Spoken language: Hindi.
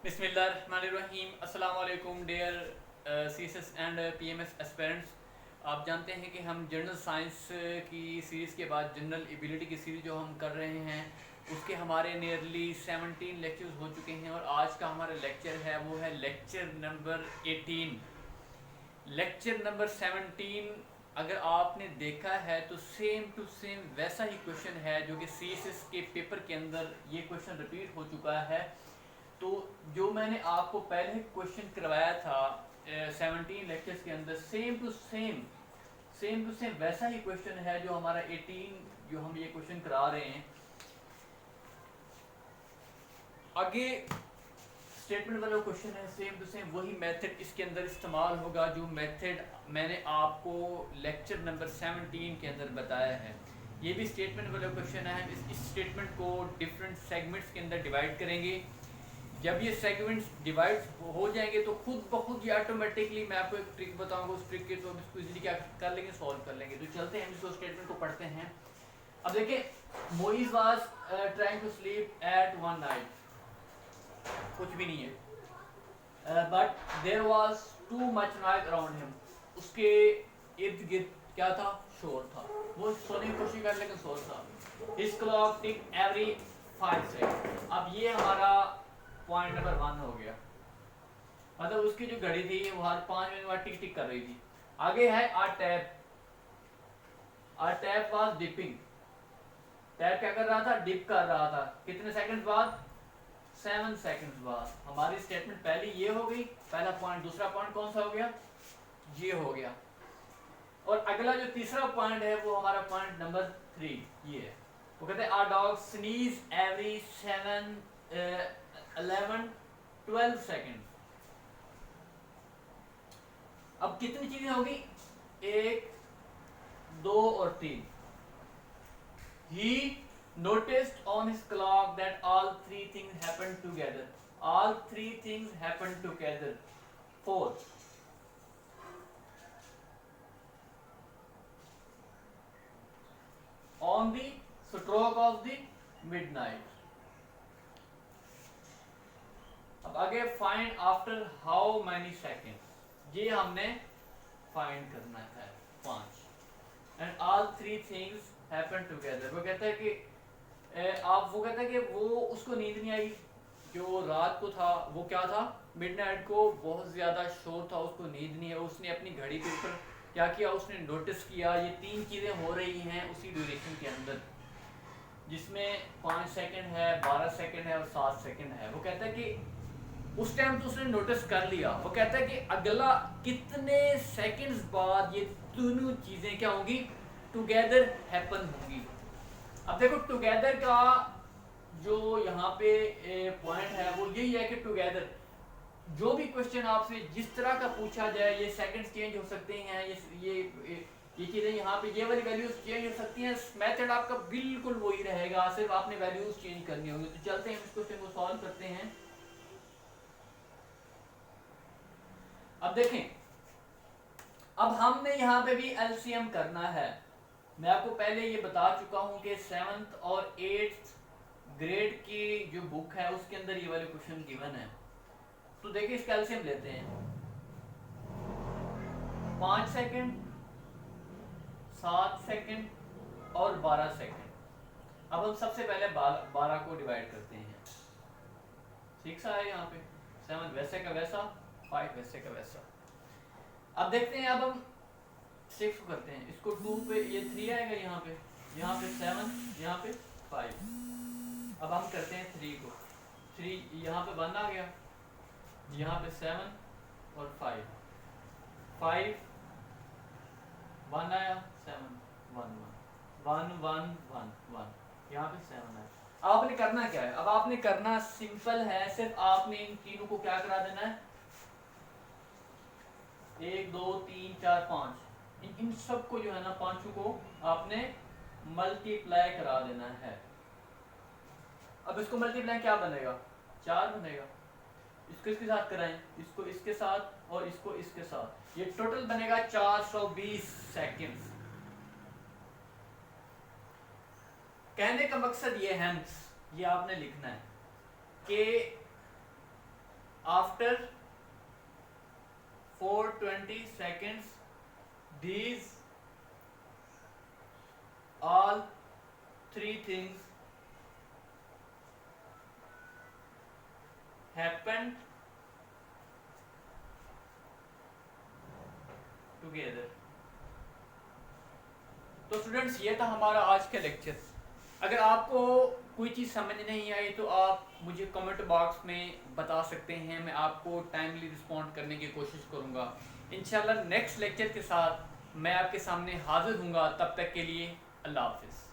बिस्मिल्लाहिर्रहमानिर्रहीम। अस्सलाम वालेकुम dear CSS and PMS aspirants. आप जानते हैं कि हम जनरल साइंस की सीरीज़ के बाद जनरल एबिलिटी की सीरीज़ जो हम कर रहे हैं उसके हमारे नियरली 17 लेक्चर्स हो चुके हैं और आज का हमारा लेक्चर है वो है लेक्चर नंबर 18। लेक्चर नंबर 17 अगर आपने देखा है तो सेम टू सेम वैसा ही क्वेश्चन है जो कि सीएसएस के पेपर के अंदर ये क्वेश्चन रिपीट हो चुका है। तो जो मैंने आपको पहले क्वेश्चन करवाया था 17 लेक्चर्स के अंदर सेम टू सेम वैसा ही क्वेश्चन है जो हमारा 18 जो हम ये क्वेश्चन करा रहे हैं। आगे स्टेटमेंट वाला क्वेश्चन है सेम टू सेम वही मेथड इसके अंदर इस्तेमाल होगा जो मेथड मैंने आपको लेक्चर नंबर 17 के अंदर बताया है। ये भी स्टेटमेंट वाला क्वेश्चन है। इस स्टेटमेंट को डिफरेंट सेगमेंट्स के अंदर डिवाइड करेंगे। जब ये सेगमेंट्स डिवाइड हो जाएंगे तो खुद ब खुद ये ऑटोमेटिकली मैं आपको एक ट्रिक बताऊंगा, उस ट्रिक के तो हम इसको इजीली क्या कर लेंगे, सॉल्व कर लेंगे। तो चलते हैं हम इसको स्टेटमेंट को पढ़ते हैं। अब देखिए, Moiz was trying to sleep at one night, कुछ भी नहीं है, but there was too much noise around him. उसके इर्द गिर्द क्या था, शोर था। वो सोने की कोशिश कर लेकिन शोर था। हिज क्लॉक टिक एवरी 5 सेकंड। अब ये हमारा पॉइंट नंबर 1 हो गया, मतलब उसकी जो घड़ी थी वो हर 5 मिनट बाद टिक टिक कर रही थी। आगे है a tap. A tap was dipping. Tap क्या कर रहा था, डिप कर रहा था। कितने सेकंड बाद, 7 सेकंड बाद। हमारी स्टेटमेंट पहली ये हो गई, पहला पॉइंट। दूसरा पॉइंट कौन सा हो गया, ये हो गया। और अगला जो तीसरा पॉइंट है वो हमारा पॉइंट नंबर 3 ये है। वो कहते हैं आ डॉग स्नीज एवरी 7 11 12 सेकंड। अब कितनी चीजें होगी, 1 2 और 3। ही noticed on his clock that all 3 things happened together. All 3 things happened together. 4 on the stroke of the midnight. अब आगे find after how many seconds, ये हमने फाइंड करना है 5। And all 3 things happen together. वो कहता है कि वो कहता है कि वो उसको नींद नहीं आई, जो रात को था वो क्या था, मिडनाइट को बहुत ज़्यादा शोर था, उसको नींद नहीं है। उसने अपनी घड़ी के ऊपर क्या किया, उसने नोटिस किया ये 3 चीज़ें हो रही हैं उसी ड्यूरेशन के अंदर, जिसमें 5 सेकंड है, 12 सेकंड है और 7 सेकंड है। वो कहता है कि उस टाइम तो उसने नोटिस कर लिया। वो कहता है कि अगला कितने सेकंड्स बाद ये दोनों चीज़ें क्या होंगी, टुगेदर हैपन होंगी। अब देखो टुगेदर का जो यहाँ पे पॉइंट है वो यही है कि टुगेदर जो भी क्वेश्चन आपसे जिस तरह का पूछा जाए, ये सेकंड्स चेंज हो सकते हैं, ये चीज़ें यहाँ पे ये वाली वैल्यूज चेंज हो सकती हैं। मेथड आपका बिल्कुल वही रहेगा, सिर्फ आपने वैल्यूज चेंज करनी होगी। तो चलते हैं इस क्वेश्चन को सॉल्व करते हैं। अब देखें, अब हमने यहाँ पे भी एलसीएम करना है। मैं आपको पहले ये बता चुका हूँ कि 7th और 8th ग्रेड की जो बुक है उसके अंदर ये वाले क्वेश्चन गिवन है। तो देखिए इसका एलसीएम लेते हैं। 5 सेकंड, 7 सेकंड और 12 सेकंड। अब हम सबसे पहले 12 को डिवाइड करते हैं। 6 आया यहाँ पे, 7 वैसे का वैसा, 5 वैसे का वैसा। अब देखते हैं, अब हम 6 को करते हैं, इसको 2 पे ये 3 आएगा, यहाँ पे 7, यहाँ पे 5। अब हम करते हैं 3 को, 3 यहाँ पे 1 आ गया, यहाँ पे 7 और 5, 5 1 आया, 7 1 1 1 1 1 1, यहाँ पे 7 आया। अब आपने करना क्या है, अब आपने करना सिंपल है, सिर्फ आपने इन तीनों को क्या करा देना है, 1 2 3 4 5, इन सब को जो है ना, पांचों को आपने मल्टीप्लाई करा देना है। अब इसको मल्टीप्लाई क्या बनेगा, 4 बनेगा। इसको इसके साथ कराएं, इसको इसके साथ और इसको इसके साथ, ये टोटल बनेगा 420 सेकंड्स। कहने का मकसद ये है, ये आपने लिखना है कि after 420 seconds these all three things happened together। तो स्टूडेंट्स ये था हमारा आज का लेक्चर। अगर आपको कोई चीज़ समझ नहीं आई तो आप मुझे कमेंट बॉक्स में बता सकते हैं, मैं आपको टाइमली रिस्पॉन्ड करने की कोशिश करूँगा। इंशाल्लाह नेक्स्ट लेक्चर के साथ मैं आपके सामने हाजिर हूँगा। तब तक के लिए अल्लाह हाफिज़।